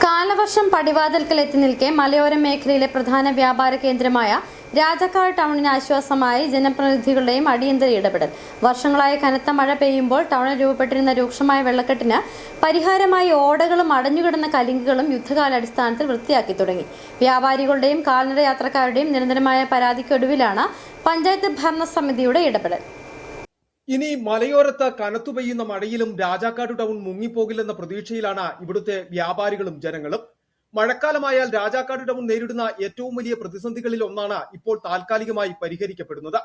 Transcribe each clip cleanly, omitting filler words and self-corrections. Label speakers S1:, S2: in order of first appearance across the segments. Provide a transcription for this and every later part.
S1: കാലവർഷം പടിവാതിൽക്കൽ എത്തി നിൽക്കെ മലയോര മേഖലയിലെ പ്രധാന വ്യാപാര കേന്ദ്രമായ രാജാക്കാട് ടൗണിന് ആശ്വാസമായി ജനപ്രതിനിധികളുടെയും അടിയന്തര ഇടപെടൽ. വർഷങ്ങളായി കനത്ത മഴ പെയ്യുമ്പോൾ ടൗണിൽ രൂപപ്പെട്ടിരുന്ന രൂക്ഷമായ വെള്ളക്കെട്ടിന് പരിഹാരമായി ഓടകളും അടഞ്ഞുകിടന്ന കലിങ്കുകളും യുദ്ധകാലാടിസ്ഥാനത്തിൽ വൃത്തിയാക്കി തുടങ്ങി. വ്യാപാരികളുടെയും കാൽനട യാത്രക്കാരുടെയും നിരന്തരമായ പരാതിക്കൊടുവിലാണ് പഞ്ചായത്ത് ഭരണസമിതിയുടെ ഇടപെടൽ.
S2: ഇനി മലയോരത്ത് കനത്തു പെയ്യുന്ന മഴയിലും രാജാക്കാട് ടൗൺ മുങ്ങിപ്പോകില്ലെന്ന പ്രതീക്ഷയിലാണ് ഇവിടുത്തെ വ്യാപാരികളും ജനങ്ങളും. മഴക്കാലമായാൽ രാജാക്കാട് ടൗൺ നേരിടുന്ന ഏറ്റവും വലിയ പ്രതിസന്ധികളിൽ ഒന്നാണ് ഇപ്പോൾ താൽക്കാലികമായി പരിഹരിക്കപ്പെടുന്നത്.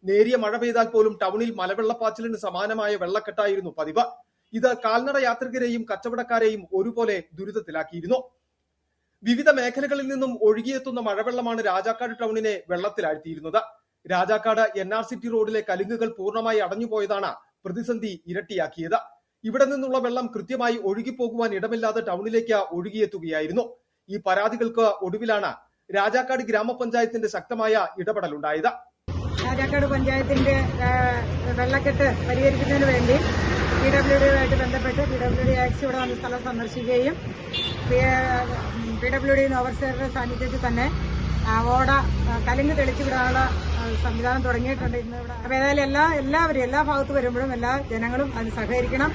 S2: നേരിയ മഴ പെയ്താൽ പോലും ടൗണിൽ മലവെള്ളപ്പാച്ചിലിന് സമാനമായ വെള്ളക്കെട്ടായിരുന്നു പതിവ്. ഇത് കാൽനട യാത്രികരെയും കച്ചവടക്കാരെയും ഒരുപോലെ ദുരിതത്തിലാക്കിയിരുന്നു. വിവിധ മേഖലകളിൽ നിന്നും ഒഴുകിയെത്തുന്ന മഴവെള്ളമാണ് രാജാക്കാട് ടൗണിനെ വെള്ളത്തിലാഴ്ത്തിയിരുന്നത്. രാജാക്കാട് NR-സിറ്റി റോഡിലെ കലുങ്കുകൾ പൂർണ്ണമായി അടഞ്ഞുപോയതാണ് പ്രതിസന്ധി ഇരട്ടിയാക്കിയത്. ഇവിടെ നിന്നുള്ള വെള്ളം കൃത്യമായി ഒഴുകിപ്പോകുവാൻ ഇടമില്ലാതെ ടൗണിലേക്ക് ഒഴുകിയെത്തുകയായിരുന്നു. ഈ പരാതികൾക്ക് ഒടുവിലാണ് രാജാക്കാട് ഗ്രാമപഞ്ചായത്തിന്റെ ശക്തമായ ഇടപെടലുണ്ടായത്.
S3: രാജാക്കാട് പഞ്ചായത്തിന്റെ വെള്ളക്കെട്ട് പരിഹരിക്കുന്നതിന് വേണ്ടി PWD ബന്ധപ്പെട്ട് PWD ആക്സ് ഇവിടെ വന്ന സ്ഥലം സന്ദർശിക്കുകയും PWD ഓവർസിയറുടെ സാന്നിധ്യത്തിൽ തന്നെ ഓട കലുങ്ക് തെളിച്ചുവിടാനുള്ള സംവിധാനം തുടങ്ങിയിട്ടുണ്ട് ഇന്ന് ഇവിടെ. അപ്പോൾ ഏതായാലും എല്ലാവരും എല്ലാ ഭാഗത്ത് വരുമ്പോഴും എല്ലാ ജനങ്ങളും അതിന് സഹകരിക്കണം.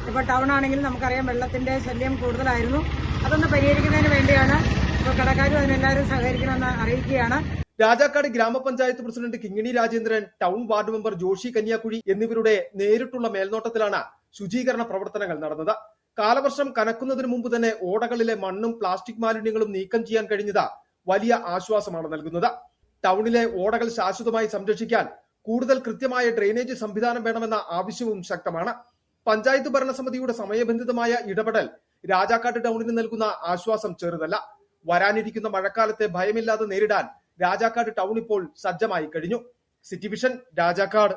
S3: ഇപ്പോൾ ടൗൺ ആണെങ്കിലും നമുക്കറിയാം വെള്ളത്തിന്റെ ശല്യം കൂടുതലായിരുന്നു. അതൊന്ന് പരിഹരിക്കുന്നതിന് വേണ്ടിയാണ് ഇപ്പോൾ കടക്കാരും അതിനെല്ലാവരും സഹകരിക്കണമെന്ന് അറിയിക്കുകയാണ്.
S2: രാജാക്കാട് ഗ്രാമപഞ്ചായത്ത് president Kingini Rajendran, town ward member Joshy Kanyakuzhi എന്നിവരുടെ നേരിട്ടുള്ള മേൽനോട്ടത്തിലാണ് ശുചീകരണ പ്രവർത്തനങ്ങൾ നടന്നത്. കാലവർഷം കനക്കുന്നതിന് മുമ്പ് തന്നെ ഓടകളിലെ മണ്ണും പ്ലാസ്റ്റിക് മാലിന്യങ്ങളും നീക്കം ചെയ്യാൻ കഴിഞ്ഞത് വലിയ ആശ്വാസമാണ് നൽകുന്നത്. ടൗണിലെ ഓടകൾ ശാശ്വതമായി സംരക്ഷിക്കാൻ കൂടുതൽ കൃത്യമായ ഡ്രെയിനേജ് സംവിധാനം വേണമെന്ന ആവശ്യവും ശക്തമാണ്. പഞ്ചായത്ത് ഭരണസമിതിയുടെ സമയബന്ധിതമായ ഇടപെടൽ രാജാക്കാട് ടൗണിന് നൽകുന്ന ആശ്വാസം ചെറുതല്ല. വരാനിരിക്കുന്ന മഴക്കാലത്തെ ഭയമില്ലാതെ നേരിടാൻ രാജാക്കാട് ടൗൺ ഇപ്പോൾ സജ്ജമായി കഴിഞ്ഞു. City vision, Rajakkad.